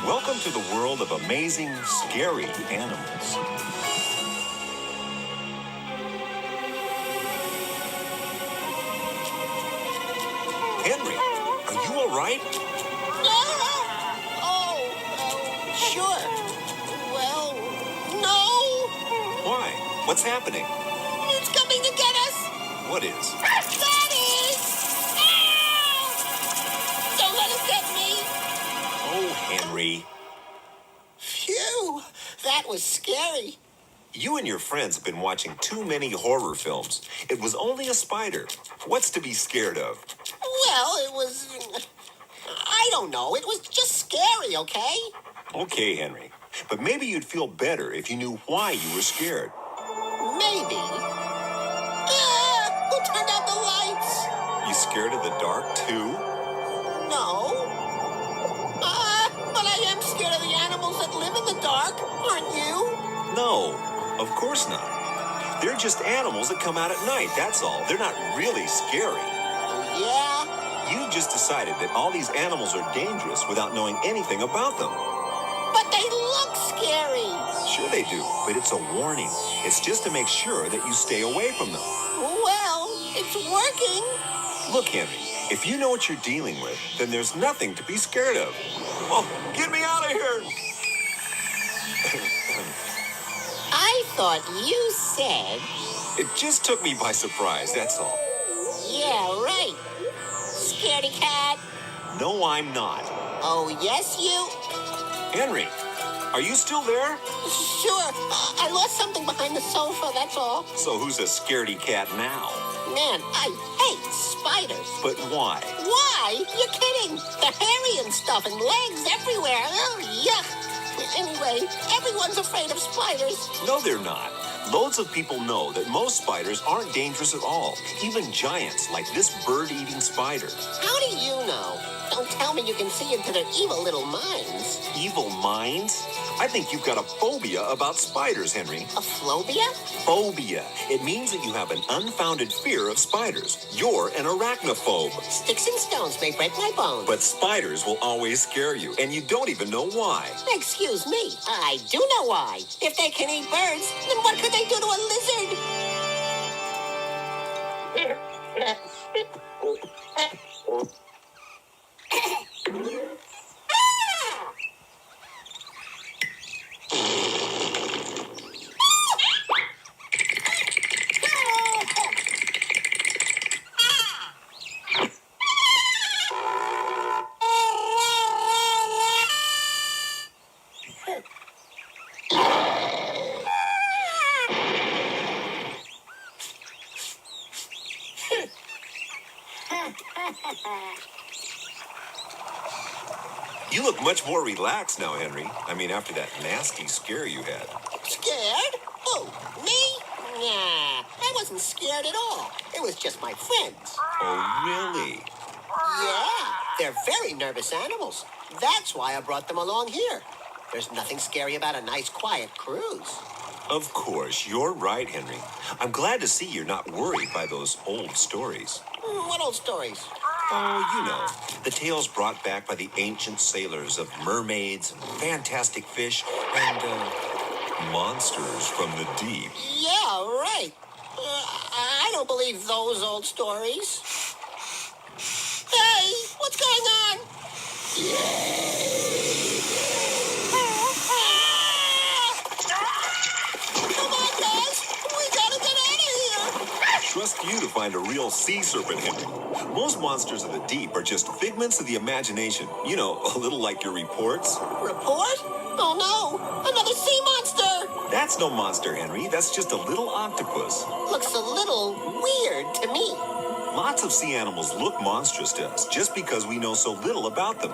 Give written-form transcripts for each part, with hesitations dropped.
Welcome to the world of amazing, scary animals. Henry, are you all right? Sure. Well, no. Why? What's happening? It's coming to get us. What is? That is. Ow! Don't let it get me. Oh, Henry. Phew. That was scary. You and your friends have been watching too many horror films. It was only a spider. What's to be scared of? Well, it was... I don't know. It was just scary, okay? Okay, Henry. But maybe you'd feel better if you knew why you were scared. Maybe. Who turned out the lights? You scared of the dark, too? No. But I am scared of the animals that live in the dark. Aren't you? No, of course not. They're just animals that come out at night, that's all. They're not really scary. Oh, yeah? You just decided that all these animals are dangerous without knowing anything about them. But they look scary. Sure they do, but it's a warning. It's just to make sure that you stay away from them. Well, it's working. Look, Henry, if you know what you're dealing with, then there's nothing to be scared of. Oh, get me out of here! I thought you said... It just took me by surprise, that's all. Yeah, right. Scaredy cat. No, I'm not. Oh, yes, you? Henry, are you still there? Sure. I lost something behind the sofa, that's all. So who's a scaredy cat now? Man, I hate spiders. But why? Why? You're kidding. They're hairy and stuff and legs everywhere. Oh, yuck. Anyway, everyone's afraid of spiders. No, they're not. Loads of people know that most spiders aren't dangerous at all. Even giants like this bird-eating spider. How do you know? Don't tell me you can see into their evil little minds. Evil minds? I think you've got a phobia about spiders, Henry. A phobia? Phobia. It means that you have an unfounded fear of spiders. You're an arachnophobe. Sticks and stones may break my bones. But spiders will always scare you, and you don't even know why. Excuse me, I do know why. If they can eat birds, then what could they do to a lizard? You look much more relaxed now, Henry. I mean, after that nasty scare you had. Scared? Who? Me? Nah, I wasn't scared at all. It was just my friends. Oh, really? Yeah, they're very nervous animals. That's why I brought them along here. There's nothing scary about a nice, quiet cruise. Of course, you're right, Henry. I'm glad to see you're not worried by those old stories. What old stories? Oh, you know, the tales brought back by the ancient sailors of mermaids, fantastic fish, and, monsters from the deep. Yeah, right. I don't believe those old stories. Hey, what's going on? Come on, guys. We gotta get out of here. Trust you to find a real sea serpent, Henry. Most monsters of the deep are just figments of the imagination. You know, a little like your reports. Report? Oh, no. Another sea monster. That's no monster, Henry. That's just a little octopus. Looks a little weird to me. Lots of sea animals look monstrous to us just because we know so little about them.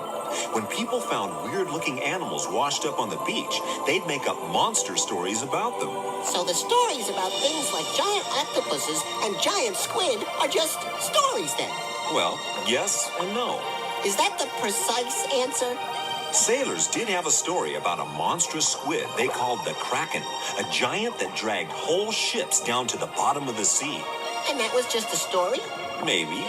When people found weird-looking animals washed up on the beach, they'd make up monster stories about them. So the stories about things like giant octopuses and giant squid are just stories then? Well, yes and no. Is that the precise answer? Sailors did have a story about a monstrous squid they called the Kraken, a giant that dragged whole ships down to the bottom of the sea. And that was just a story? Maybe.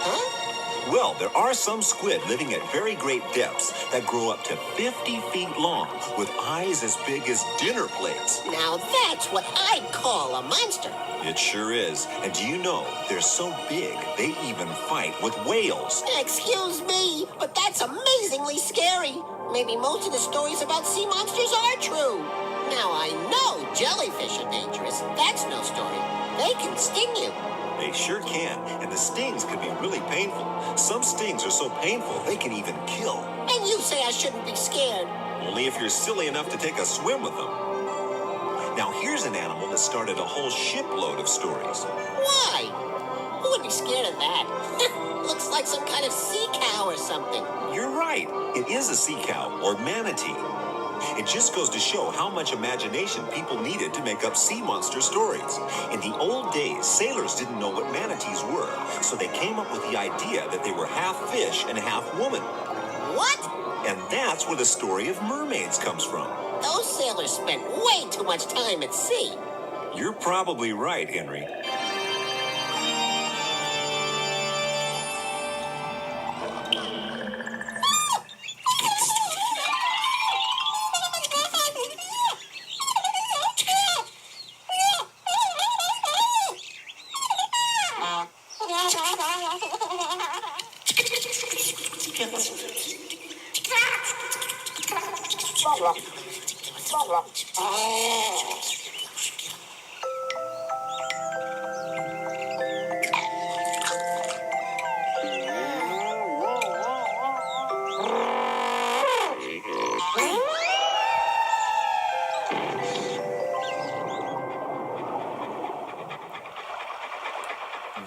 Huh? Well, there are some squid living at very great depths that grow up to 50 feet long with eyes as big as dinner plates. Now that's what I'd call a monster. It sure is. And do you know, they're so big, they even fight with whales. Excuse me, but that's amazingly scary. Maybe most of the stories about sea monsters are true. Now I know jellyfish are dangerous. That's no story. They can sting you. They sure can, and the stings can be really painful. Some stings are so painful, they can even kill. And you say I shouldn't be scared. Only if you're silly enough to take a swim with them. Now here's an animal that started a whole shipload of stories. Why? Who would be scared of that? Looks like some kind of sea cow or something. You're right. It is a sea cow, or manatee. It just goes to show how much imagination people needed to make up sea monster stories. In the old days, sailors didn't know what manatees were, so they came up with the idea that they were half fish and half woman. What? And that's where the story of mermaids comes from. Those sailors spent way too much time at sea. You're probably right, Henry.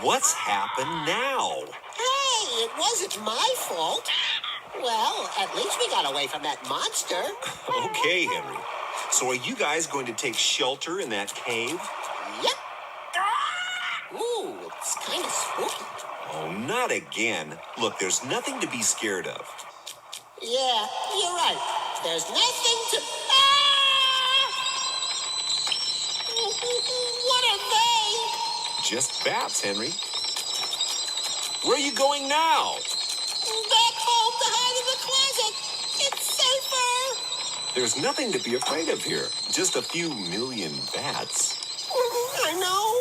What's happened now? Hey, it wasn't my fault. Well, at least we got away from that monster. Okay, Henry. So are you guys going to take shelter in that cave? Yep. Ooh, it's kind of spooky. Oh, not again. Look, there's nothing to be scared of. Yeah, you're right. There's nothing to... Ah! What are they? Just bats, Henry. Where are you going now? Back home to hide in the closet. It's safer. There's nothing to be afraid of here. Just a few million bats. I know.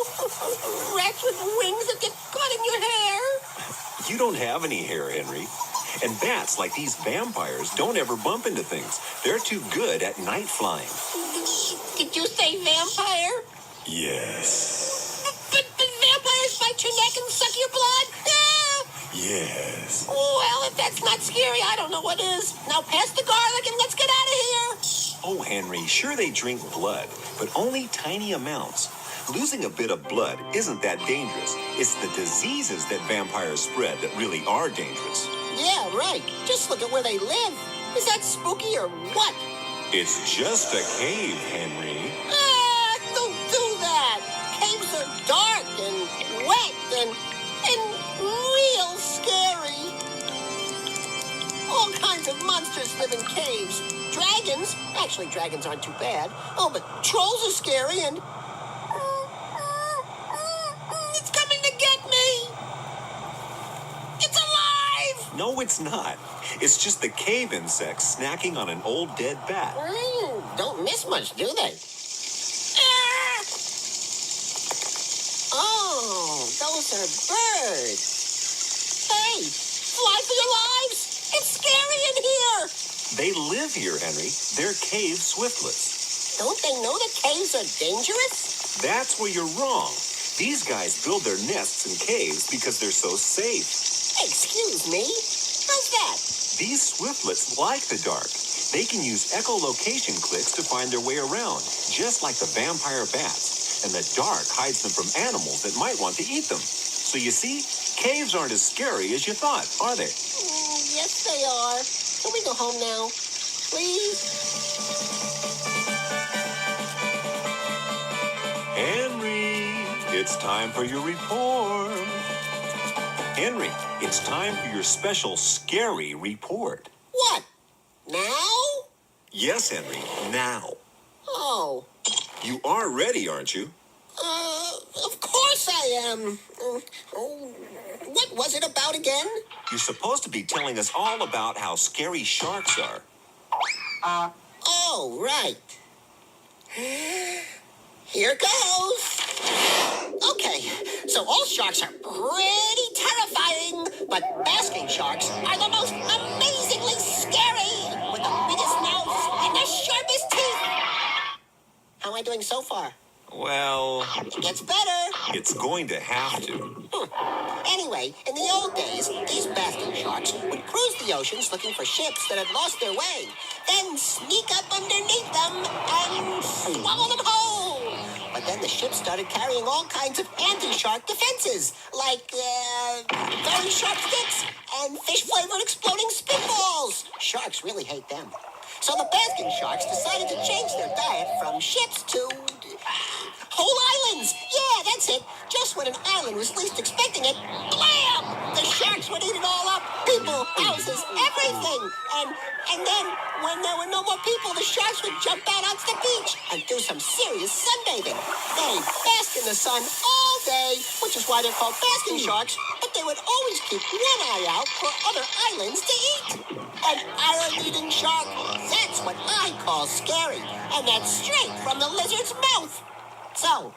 Rats with wings that get caught in your hair. You don't have any hair, Henry. And bats, like these vampires, don't ever bump into things. They're too good at night flying. Did you say vampire? Yes. But vampires bite your neck and suck your blood? Ah! Yes. Well, if that's not scary, I don't know what is. Now pass the garlic and let's get out of here. Oh, Henry, sure they drink blood, but only tiny amounts. Losing a bit of blood isn't that dangerous. It's the diseases that vampires spread that really are dangerous. Yeah, right. Just look at where they live. Is that spooky or what? It's just a cave, Henry. Ah, don't do that. Caves are dark and wet and real scary. All kinds of monsters live in caves. Dragons. Actually, dragons aren't too bad. Oh, but trolls are scary and... It's coming to get me. It's alive. No, it's not. It's just the cave insects snacking on an old dead bat. Don't miss much, do they? Ah! Oh, those are birds. Hey, fly for your lives. It's scary in here. They live here, Henry. They're cave swiftlets. Don't they know that caves are dangerous? That's where you're wrong. These guys build their nests in caves because they're so safe. Excuse me? How's that? These swiftlets like the dark. They can use echolocation clicks to find their way around, just like the vampire bats. And the dark hides them from animals that might want to eat them. So you see, caves aren't as scary as you thought, are they? Yes, they are. Can we go home now? Please? Henry, it's time for your report. Henry, it's time for your special scary report. What? Now? Yes, Henry, now. Oh. You are ready, aren't you? Of course I am. Oh. What was it about again? You're supposed to be telling us all about how scary sharks are. Oh, right. Here goes. Okay, so all sharks are pretty terrifying, but basking sharks are the most amazingly scary, with the biggest mouths and the sharpest teeth. How am I doing so far? Well, It gets better. it's going to have to. Anyway, in the old days, these basking sharks would cruise the oceans looking for ships that had lost their way, then sneak up underneath them and swallow them whole. But then the ships started carrying all kinds of anti-shark defenses, like very sharp sticks and fish-flavored exploding spitballs. Sharks really hate them. So the basking sharks decided to change their diet from ships to whole islands. Yeah, that's it. Just when an island was least expecting it, blam! The sharks would eat it all up. People, houses, everything. And then, when there were no more people, the sharks would jump out onto the beach and do some serious sunbathing. They'd bask in the sun all day, which is why they're called basking sharks. But they would always keep one eye out for other islands to eat. An island-eating shark, that's what I call scary. And that's straight from the lizard's mouth. So,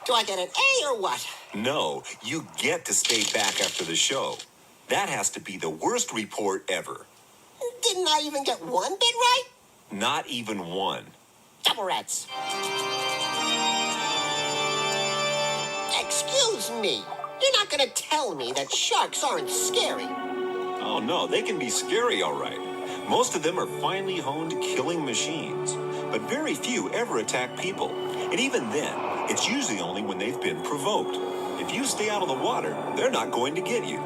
do I get an A or what? No, you get to stay back after the show. That has to be the worst report ever. Didn't I even get one bit right? Not even one. Double rats. Excuse me. You're not going to tell me that sharks aren't scary. Oh, no, they can be scary, all right. Most of them are finely honed killing machines, but very few ever attack people. And even then, it's usually only when they've been provoked. If you stay out of the water, they're not going to get you.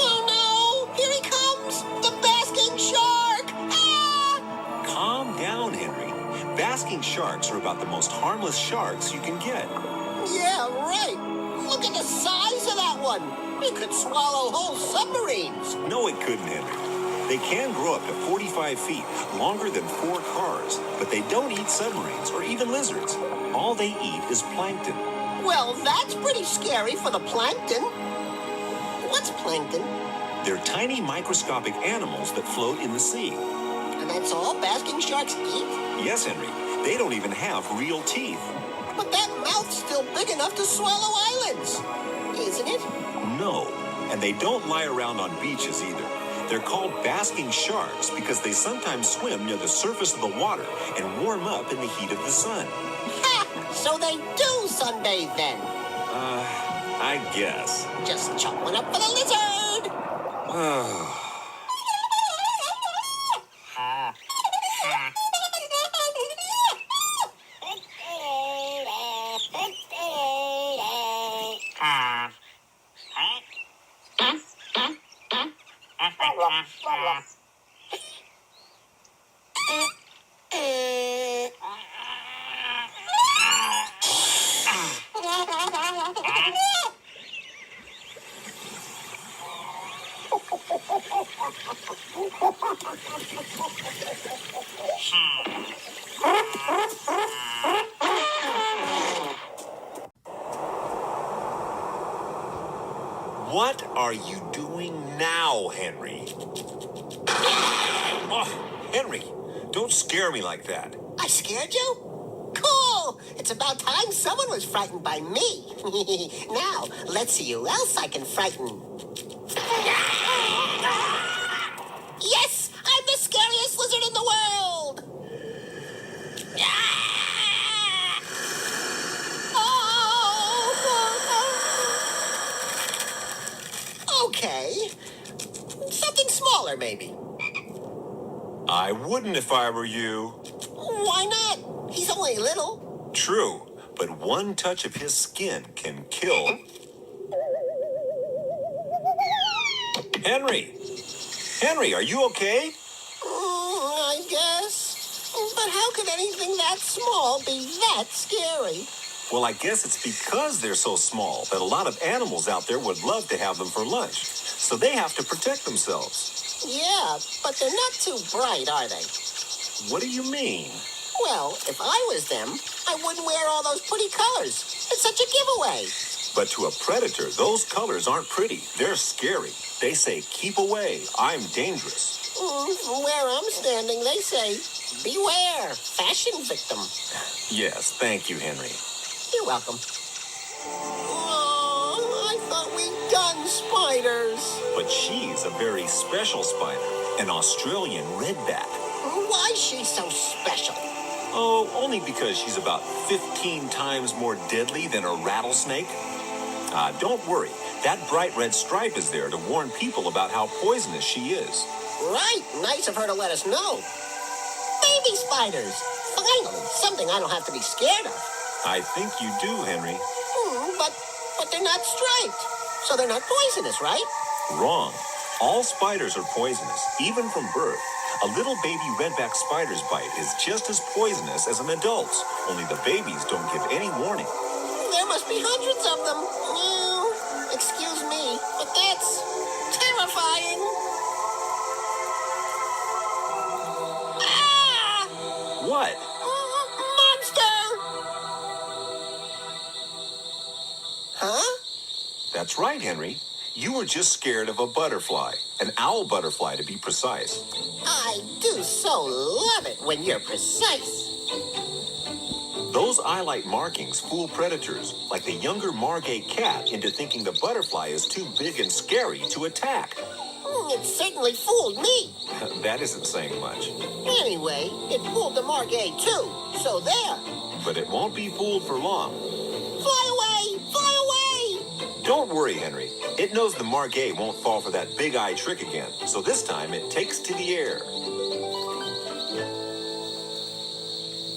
Oh no! Here he comes! The basking shark! Ah! Calm down, Henry. Basking sharks are about the most harmless sharks you can get. Yeah, right. Look at the size of that one. It could swallow whole submarines. No, it couldn't, Henry. They can grow up to 45 feet, longer than 4 cars, but they don't eat submarines or even lizards. All they eat is plankton. Well, that's pretty scary for the plankton. What's plankton? They're tiny microscopic animals that float in the sea. And that's all basking sharks eat? Yes, Henry, they don't even have real teeth. But that mouth's still big enough to swallow islands, isn't it? No, and they don't lie around on beaches either. They're called basking sharks because they sometimes swim near the surface of the water and warm up in the heat of the sun. Ha! So they do sunbathe then. I guess. Just chop one up for the lizard. What are you doing now, Henry? Oh, Henry, don't scare me like that. I scared you? Cool! It's about time someone was frightened by me. Now, let's see who else I can frighten. Yes! I'm the scariest lizard in the world! Oh! Okay. Something smaller, maybe. I wouldn't if I were you. Why not? He's only little. True, but one touch of his skin can kill. Henry! Henry, are you okay? I guess. But how could anything that small be that scary? Well, I guess it's because they're so small that a lot of animals out there would love to have them for lunch. So they have to protect themselves. Yeah, but they're not too bright, are they? What do you mean? Well, if I was them, I wouldn't wear all those pretty colors. It's such a giveaway. But to a predator, those colors aren't pretty. They're scary. They say, keep away. I'm dangerous. From where I'm standing, they say, beware, fashion victim. Yes, thank you, Henry. You're welcome. Oh, I thought we'd done spiders. But she's a very special spider, an Australian redback. Why's she so special? Oh, only because she's about 15 times more deadly than a rattlesnake. Don't worry. That bright red stripe is there to warn people about how poisonous she is. Right. Nice of her to let us know. Baby spiders. Finally, something I don't have to be scared of. I think you do, Henry. But they're not striped. So they're not poisonous, right? Wrong. All spiders are poisonous, even from birth. A little baby redback spider's bite is just as poisonous as an adult's, only the babies don't give any warning. There must be hundreds of them. Excuse me, but that's terrifying. Ah! What? Monster! Huh? That's right, Henry. You were just scared of a butterfly, an owl butterfly to be precise. I do so love it when you're precise. Those eye-light markings fool predators, like the younger Margate cat, into thinking the butterfly is too big and scary to attack. It certainly fooled me. That isn't saying much. Anyway, it fooled the Margate too, so there. But it won't be fooled for long. Fly away! Fly away! Don't worry, Henry. It knows the Margate won't fall for that big eye trick again, so this time it takes to the air.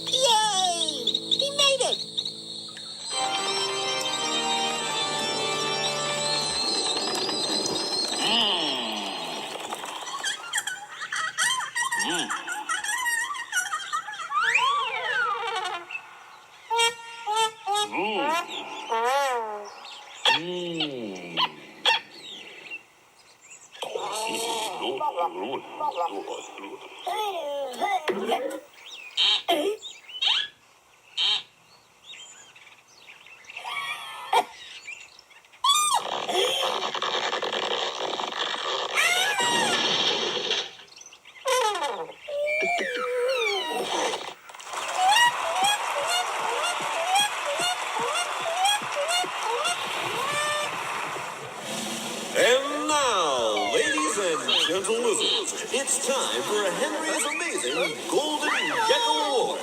Yay! He made it! And now, ladies and gentle lizards, it's time for Henry's Amazing Golden Gecko Awards.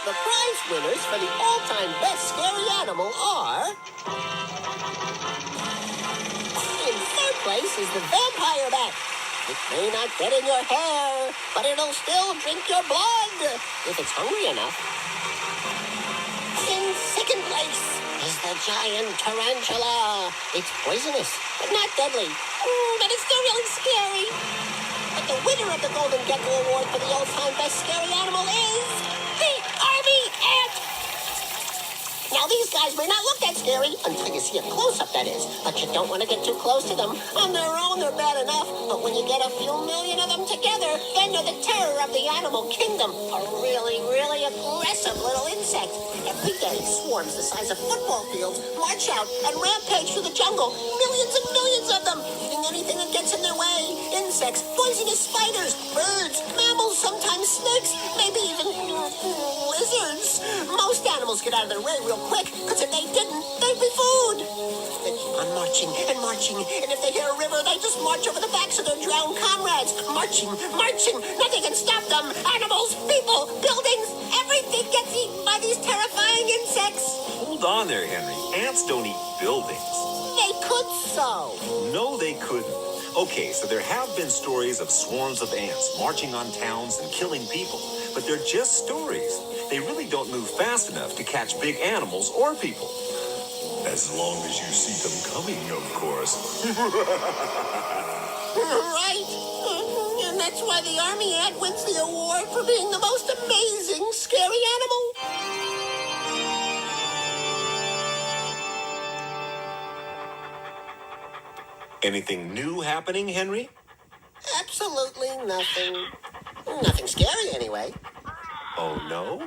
The prize winners for the all-time best scary animal are... In third place is the vampire bat. It may not get in your hair, but it'll still drink your blood if it's hungry enough. In second place is the giant tarantula. It's poisonous, but not deadly. But it's still really scary. But the winner of the Golden Gecko Award for the all-time best scary animal is the army ant. Now, these guys may not look that scary until you see a close-up, that is. But you don't want to get too close to them. On their own, they're bad enough. But when you get a few million of them together, then they're the terror of the animal kingdom. A really, really aggressive little insect. Every day, swarms the size of football fields march out and rampage through the jungle. Millions and millions of them, eating anything that gets in their way. Insects, poisonous spiders, birds, mammals, sometimes snakes, maybe even lizards. Most animals get out of their way real quick, because if they didn't, they'd be food. They keep on marching and marching, and if they hear a river, they just march over the backs of their drowned comrades. Marching, marching, nothing can stop them. Animals, people, buildings, everything gets eaten by these terrifying insects. Hold on there, Henry. Ants don't eat buildings. They could so. No, they couldn't. Okay, so there have been stories of swarms of ants marching on towns and killing people, but they're just stories. They really don't move fast enough to catch big animals or people. As long as you see them coming, of course. Right. And that's why the army ant wins the award for being the most amazing scary animal. Anything new happening, Henry? Absolutely nothing. Nothing scary, anyway. Oh, no?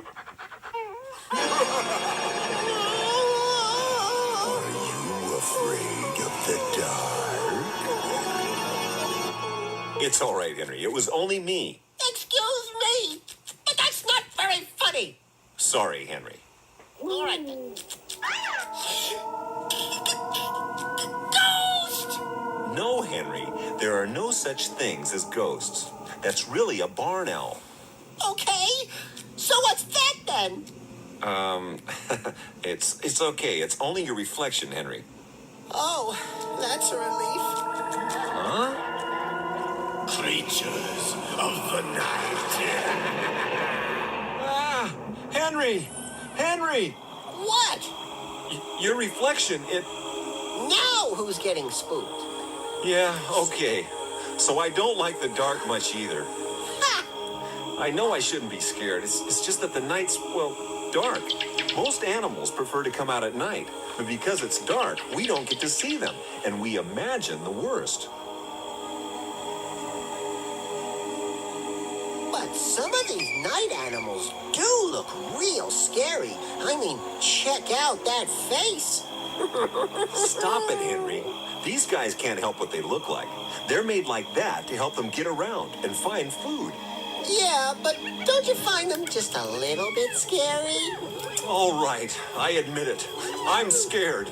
Are you afraid of the dark? It's all right, Henry. It was only me. Excuse me, but that's not very funny. Sorry, Henry. All right. Ghost! No, Henry. There are no such things as ghosts. That's really a barn owl. Okay, so what's that then? It's okay. It's only your reflection, Henry. Oh, that's a relief. Huh? Creatures of the night. Ah! Henry! Henry! What? Your reflection, it... Now who's getting spooked? Yeah, okay. So I don't like the dark much either. Ha! I know I shouldn't be scared. It's just that the night's, well, dark. Most animals prefer to come out at night. But because it's dark, we don't get to see them. And we imagine the worst. But some of these night animals do look real scary. I mean, check out that face. Stop it, Henry. These guys can't help what they look like. They're made like that to help them get around and find food. Yeah, but don't you find them just a little bit scary? All right, I admit it. I'm scared.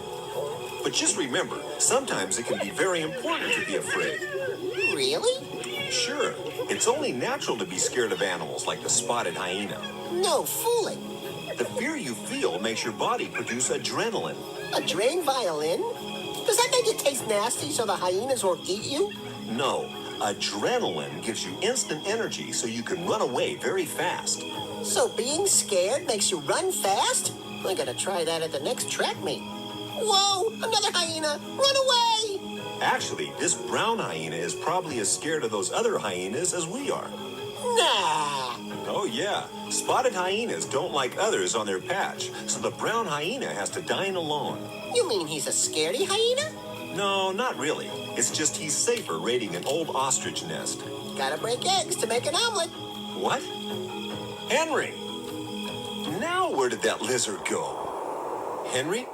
But just remember, sometimes it can be very important to be afraid. Really? Sure, it's only natural to be scared of animals like the spotted hyena. No fooling. The fear you feel makes your body produce adrenaline. A drain violin? Does that make it taste nasty so the hyenas won't eat you? No, adrenaline gives you instant energy so you can run away very fast. So being scared makes you run fast? I gotta try that at the next track meet. Whoa, another hyena! Run away! Actually, this brown hyena is probably as scared of those other hyenas as we are. Nah. Oh yeah, spotted hyenas don't like others on their patch, so the brown hyena has to dine alone. You mean he's a scaredy hyena? No, not really. It's just he's safer raiding an old ostrich nest. Gotta break eggs to make an omelet. What? Henry! Now where did that lizard go? Henry?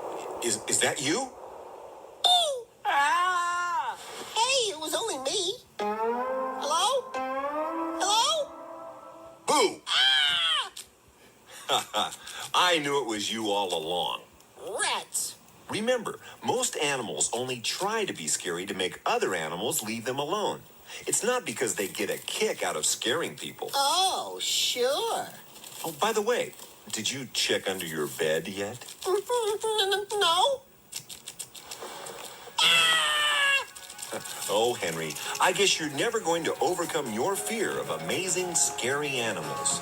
Is that you? Ooh! Ah! Hey, it was only me. Hello? Hello? Boo! Ah! I knew it was you all along. Rats. Remember, most animals only try to be scary to make other animals leave them alone. It's not because they get a kick out of scaring people. Oh, sure. Oh, by the way, did you check under your bed yet? No? Ah! Oh, Henry, I guess you're never going to overcome your fear of amazing, scary animals.